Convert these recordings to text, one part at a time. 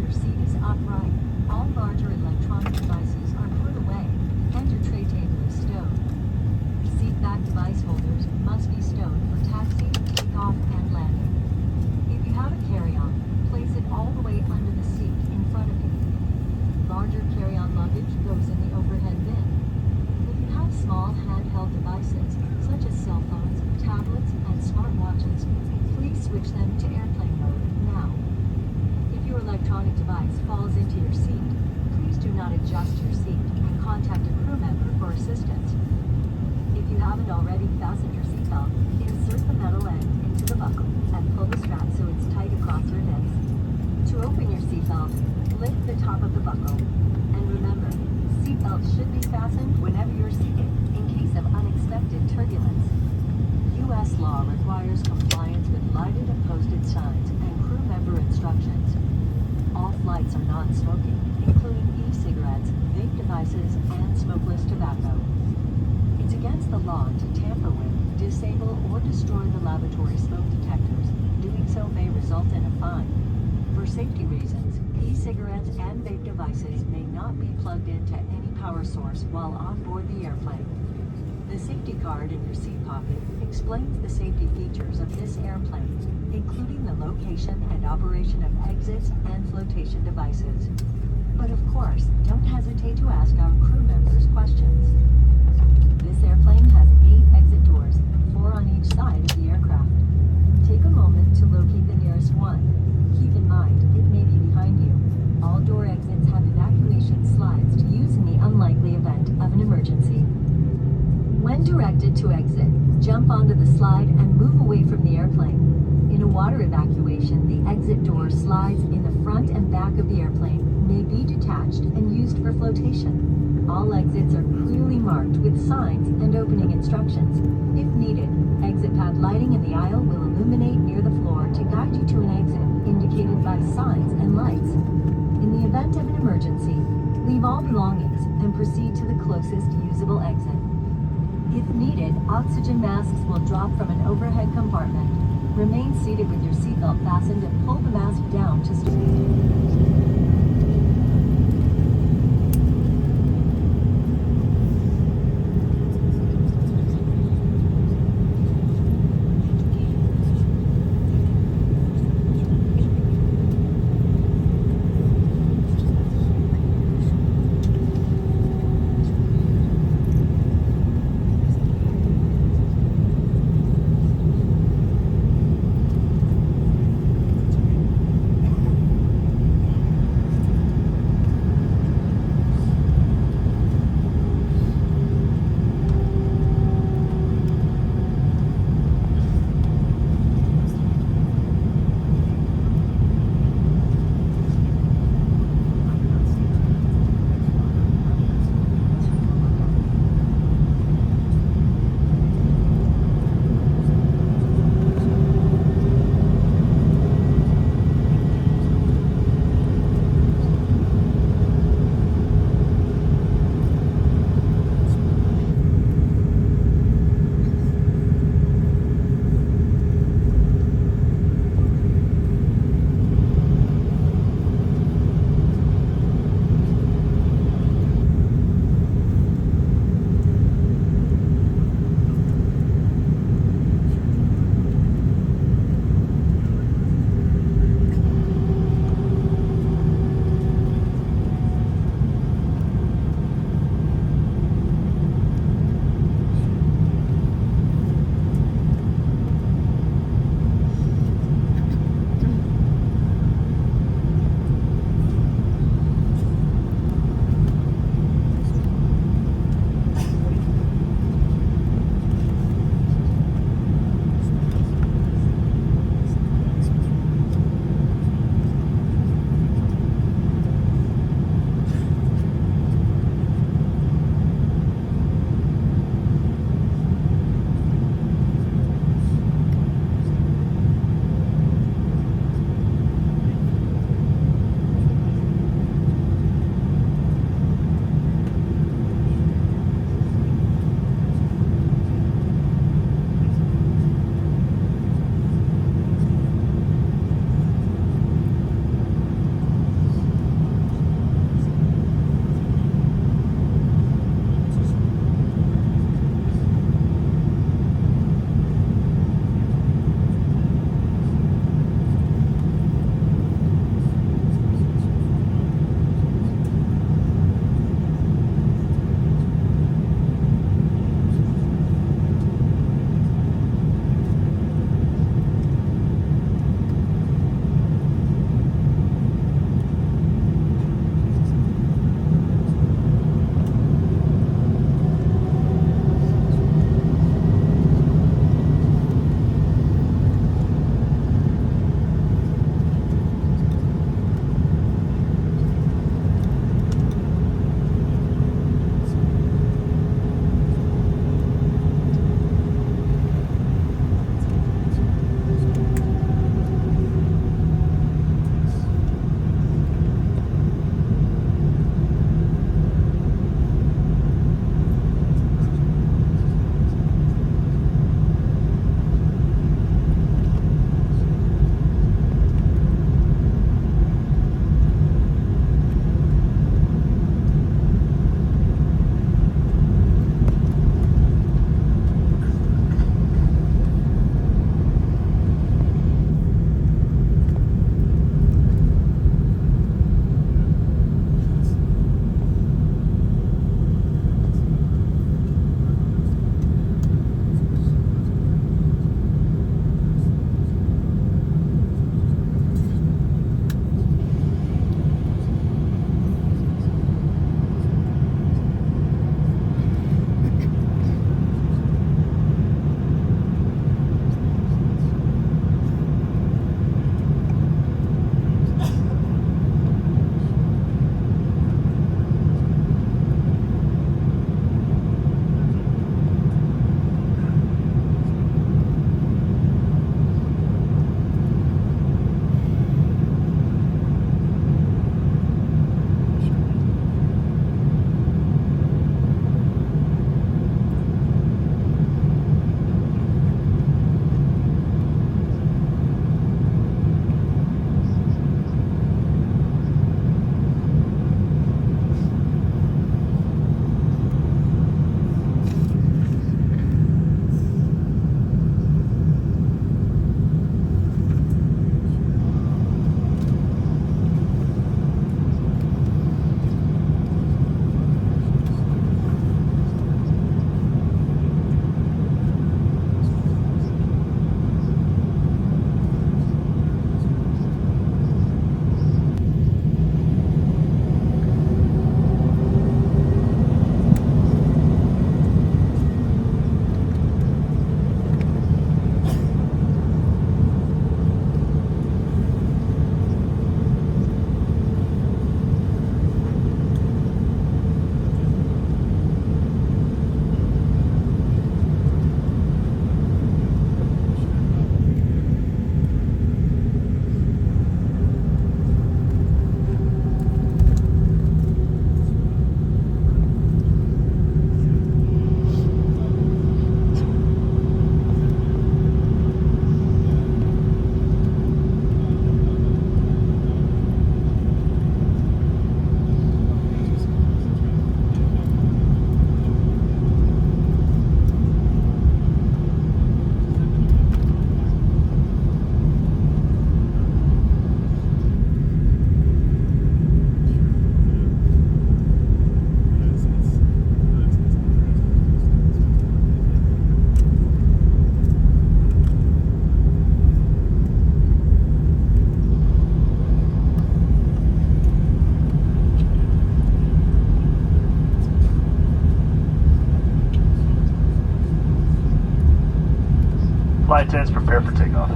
your seat is upright, all larger electronic devices are put away, and your tray table is stowed. Seat back device holders must be stowed for taxi, takeoff, and landing. If you have a carry-on, place it all the way under the seat in front of you. Larger carry-on luggage goes in the overhead bin. If you have small handheld devices, such as cell phones, tablets, and smartwatches, please switch them to airplane mode now. If your electronic device falls into your seat, please do not adjust your seat and contact a crew member for assistance. If you haven't already fastened your seatbelt, insert the metal end into the buckle and pull the strap so it's tight across your hips. To open your seatbelt, lift the top of the buckle. And remember, seatbelts should be fastened whenever you're seated in case of unexpected turbulence. U.S. law requires compliance with lighted and posted signs and crew member instructions. All flights are non-smoking, including e-cigarettes, vape devices, and smokeless tobacco. It's against the law to tamper with, disable, or destroy the lavatory smoke detectors. Doing so may result in a fine. For safety reasons, e-cigarettes and vape devices may not be plugged into any power source while on board the airplane. The safety card in your seat pocket explains the safety features of this airplane, including the location and operation of exits and flotation devices. But of course, don't hesitate to ask our crew members questions. This airplane has 8 exit doors, 4 on each side of the aircraft. Take a moment to locate the nearest one. Keep in mind, it may be behind you. All door exits have evacuation slides to use in the unlikely event of an emergency. When directed to exit, jump onto the slide and move away from the airplane. In a water evacuation, the exit door slides in the front and back of the airplane may be detached and used for flotation. All exits are clearly marked with signs and opening instructions. If needed, exit pad lighting in the aisle will illuminate near the floor to guide you to an exit indicated by signs and lights. In the event of an emergency, leave all belongings and proceed to the closest usable exit. If needed, oxygen masks will drop from an overhead compartment. Remain seated with your seatbelt fastened and pull the mask down to Flight attendants, prepare for takeoff.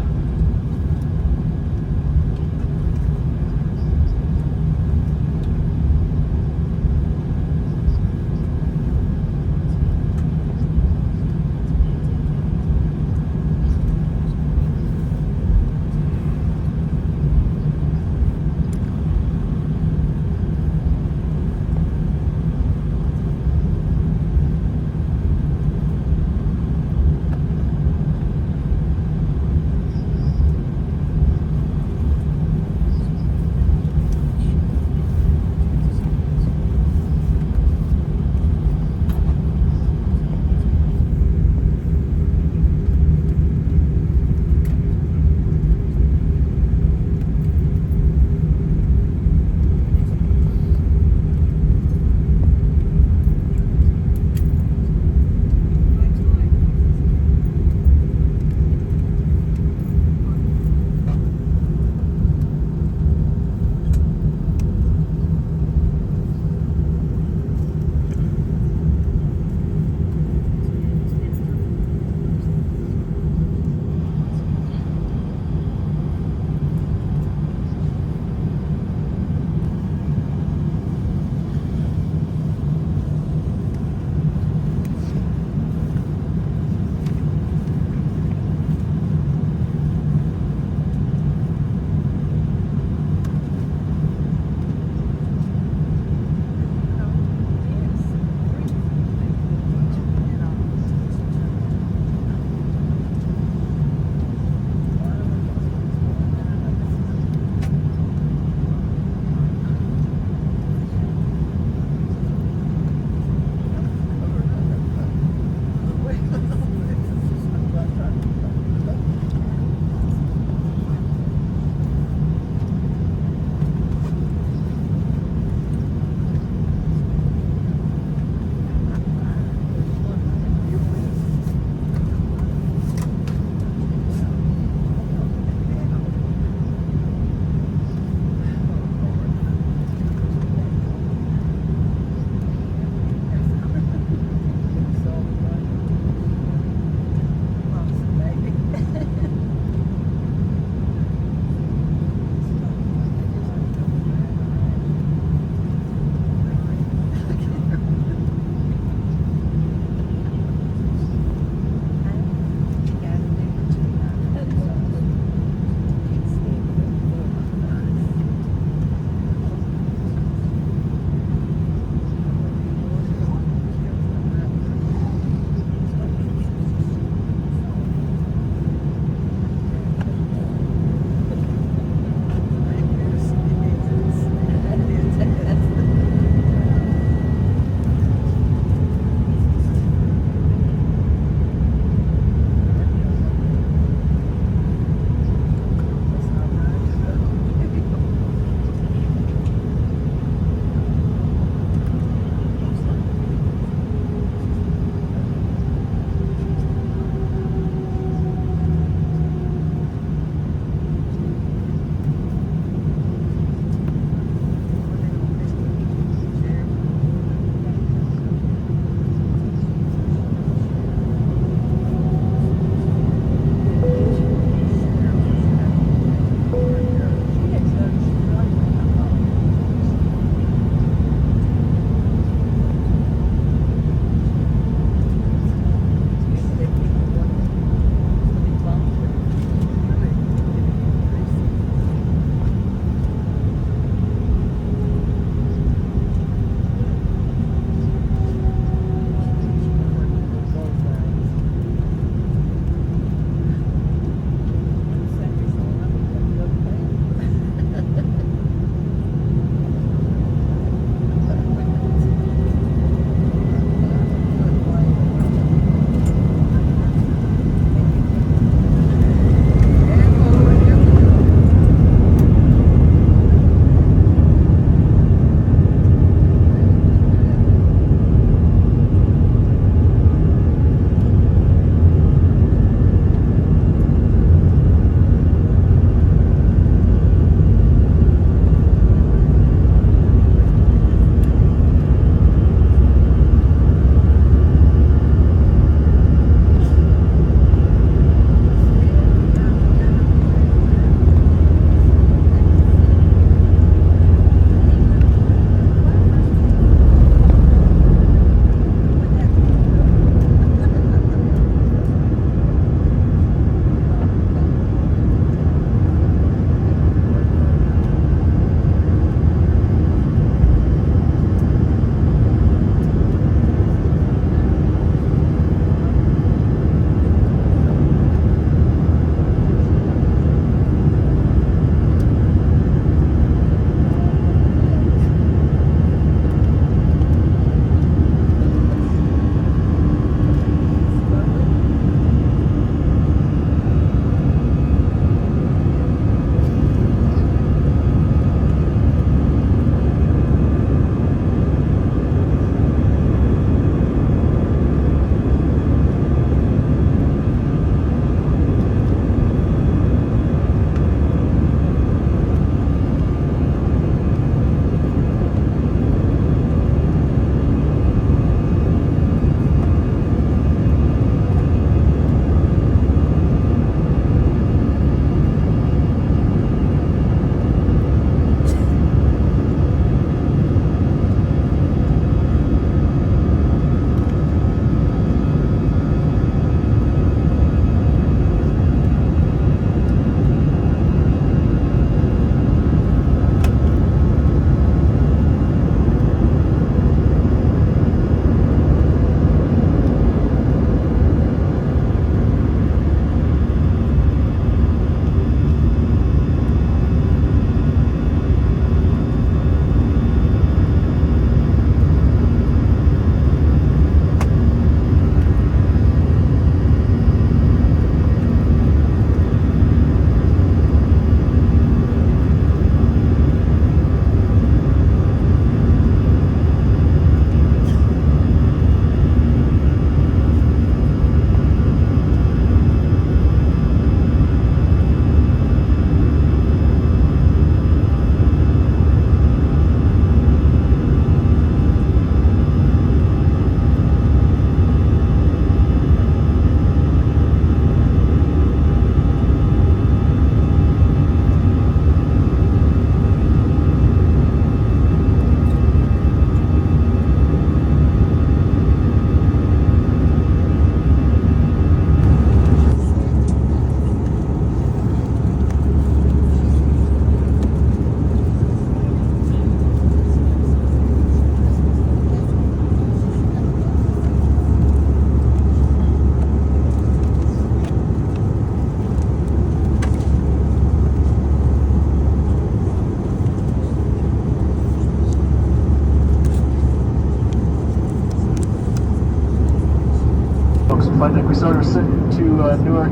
So we're sitting to Newark.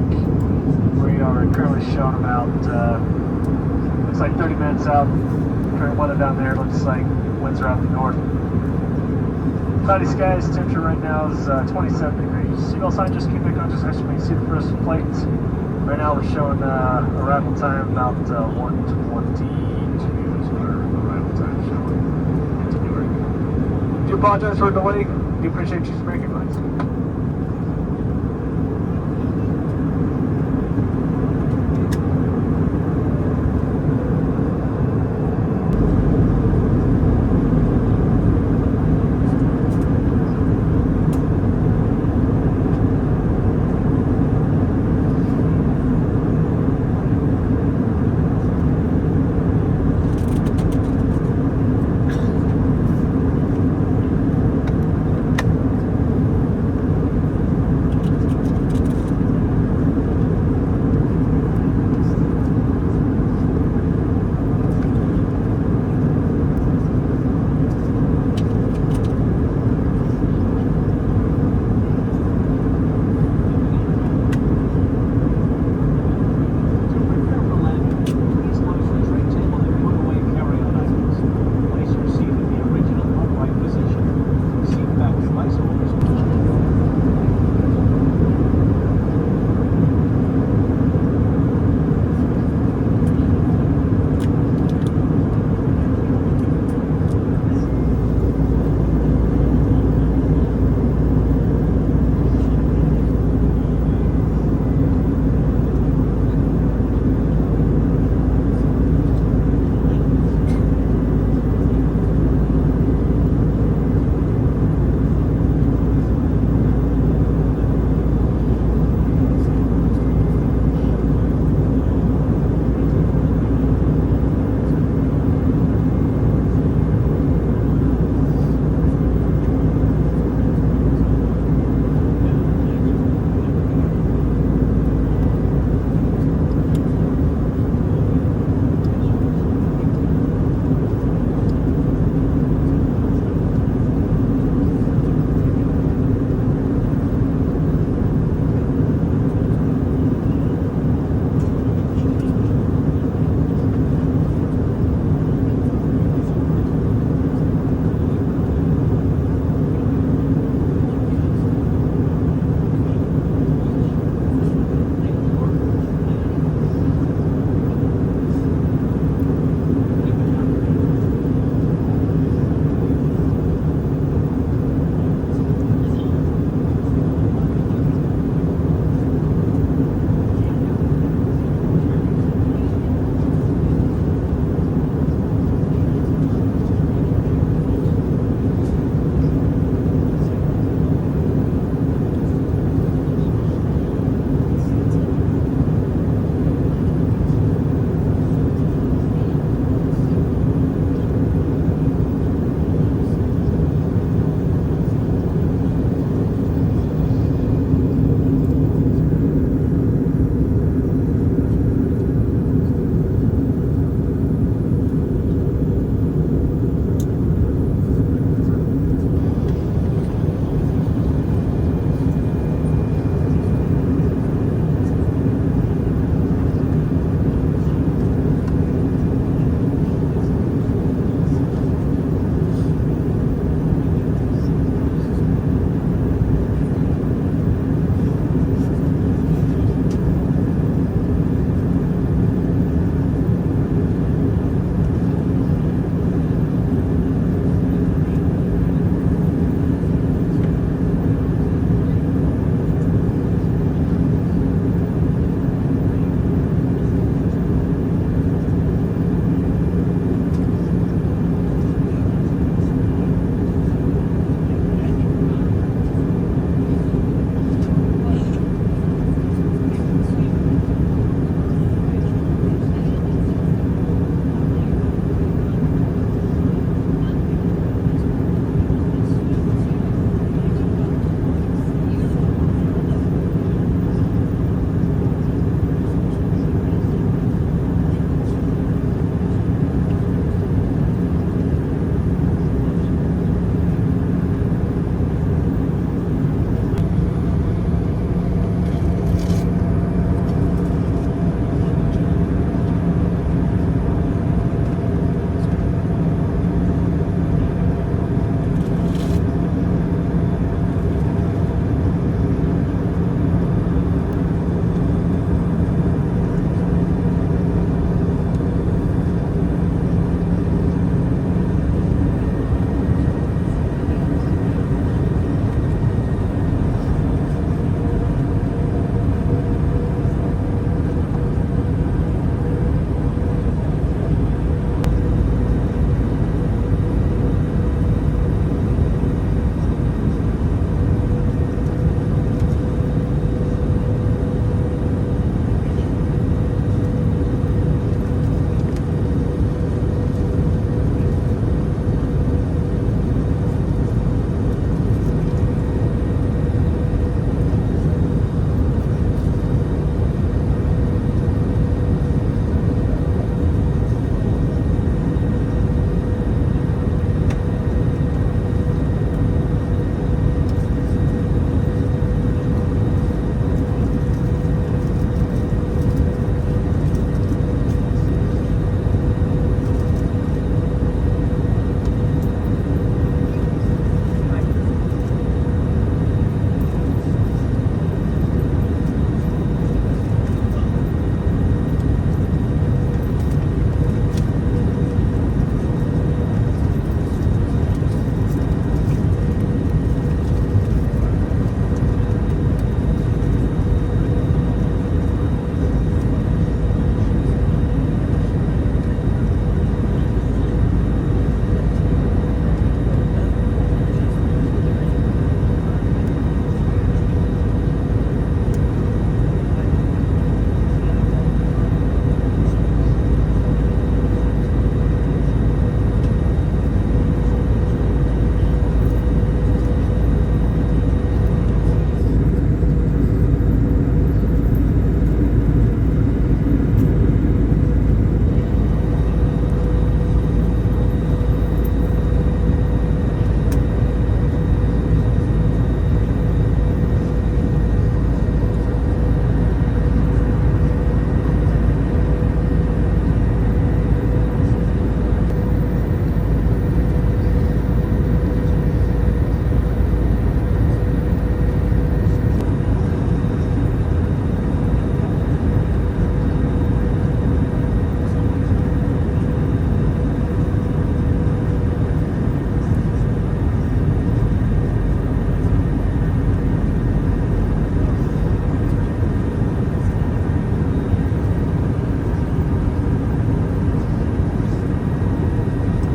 We are currently showing about, looks like 30 minutes out. Current weather down there looks like winds are out the north. Cloudy skies, temperature right now is 27 degrees. Seatbelt sign just came back on just actually you see the first plate. Right now we're showing arrival time about 1:22 is our arrival time showing into Newark. Do apologize for the delay. Do appreciate you breaking lines.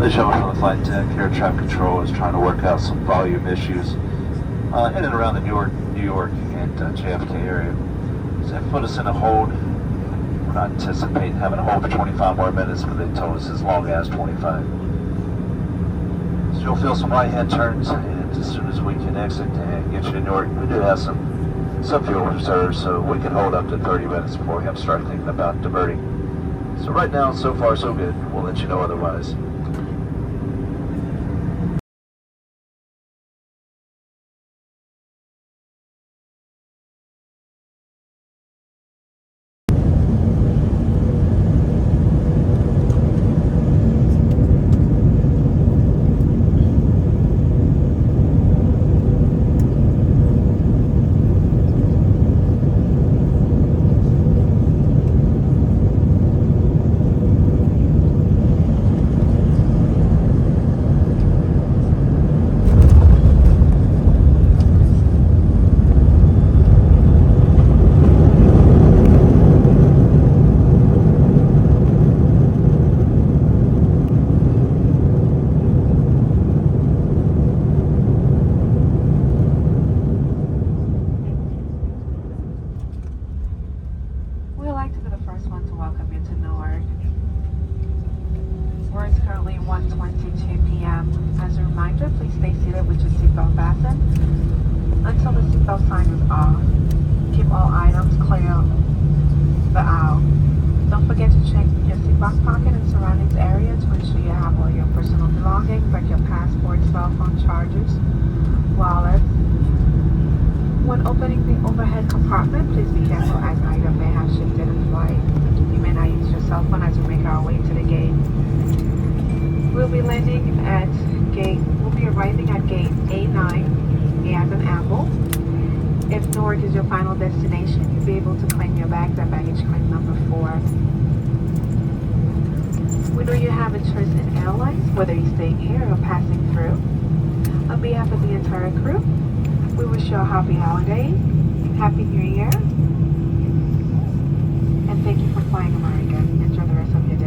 The gentleman from the flight deck, air traffic control is trying to work out some volume issues in and around the New York and JFK area. So they put us in a hold. We're not anticipating having a hold for 25 more minutes, but they told us as long as 25. So you'll feel some right-hand turns, and as soon as we can exit and get you to Newark, we do have some fuel reserves, so we can hold up to 30 minutes before we have to start thinking about diverting. So right now, so far so good. We'll let you know otherwise. We'd like to be the first one to welcome you to Newark, where it's currently 1:22 p.m. As a reminder, please stay seated with your seatbelt fastened until the seatbelt sign is off. Keep all items clear of the aisle. Don't forget to check your seatbelt pocket and surroundings area to ensure you have all your personal belongings like your passport, cell phone chargers, wallets. When opening the overhead compartment, please be careful as items may have shifted in flight. You may not use your cell phone as we make our way to the gate. We'll be arriving at gate A9, A as in apple. If Newark is your final destination, you'll be able to claim your bags at baggage claim number 4. We know you have a choice in airlines, whether you're staying here or passing through. On behalf of the entire crew, we wish you a happy holiday, happy New Year, and thank you for flying American. Enjoy the rest of your day.